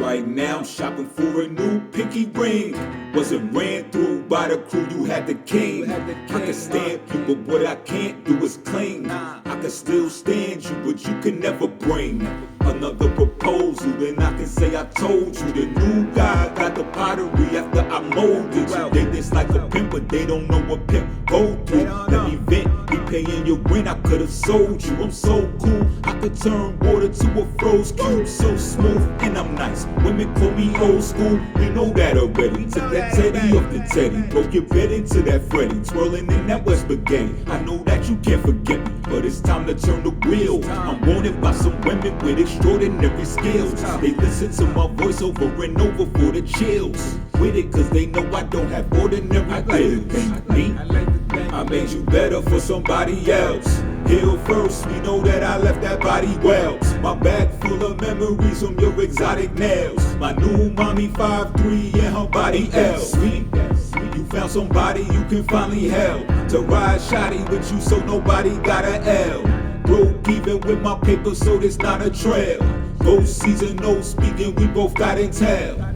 Right now I'm shopping for a new pinky ring. Wasn't ran through by the crew, you had the king. I can stamp you, but what I can't do is cling. I can still stand you, but you can never bring another proposal. Then I can say I told you. The new guy got the pottery after I molded you. They dislike a pimp, but they don't know what pimp go through. Let me vent, be paying your rent, I could've sold you. I'm so cool, I could turn water to a froze cube. So smooth, and I'm nice, women call me old school. We know that already, took that teddy off the teddy. Broke your bed into that Freddy, twirling in that West spaghetti. I know that you can't forget me, but it's time to turn the wheel. I'm wanted by some women with extraordinary skills. They listen to my voice over and over for the chills. With it cause they know I don't have ordinary bills. I made you better for somebody else. Heal first, we know that I left that body well. My bag full of memories from your exotic nails. My new mommy 5'3" and her body L. Sweet, you found somebody you can finally help to ride shoddy with you so nobody got a L. Broke even with my paper so there's not a trail. Ghost season, no speaking, we both got intel.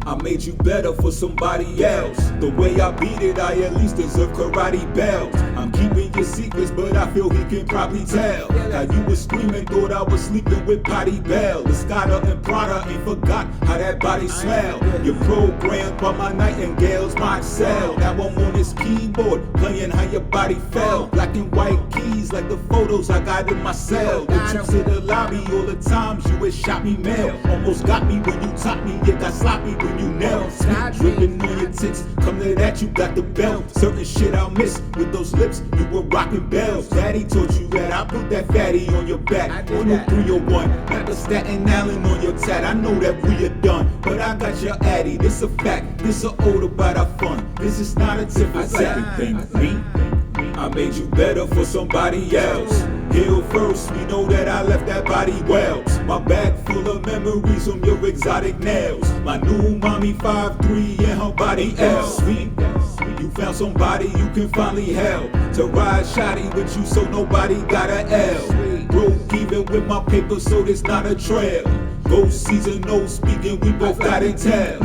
I made you better for somebody else. The way I beat it, I at least deserve karate belts. I'm keeping your secrets, but I feel he can probably tell how you was screaming, thought I was sleeping with Potty Bell. Escada and Prada ain't forgot how that body smell. You're programmed by my nightingales, my cell. Now I'm on this keyboard, playing how your body fell. Black and white keys like the photos I got in my cell. The trips to the lobby, all the times you had shot me mail. Almost got me when you taught me, it got sloppy when you nailed. Sweet dripping on your tits, come to that you got the belt. Certain shit I'll miss with those lips, you were rocking bells. Daddy taught you that I put that fatty on your back. On the 301, got the Staten Island on your tat. I know that we are done, but I got your addy. This a fact, this a ode about our fun. This is not a tip, it's everything me. I made you better for somebody else. Heal first, we know that I left that body well. My bag full of memories from your exotic nails. My new mommy 5'3" and her body L. Sweet, you found somebody you can finally help to ride shoddy with you so nobody got a L. Broke even with my paper so there's not a trail. Ghost season, no speaking, we both got intel.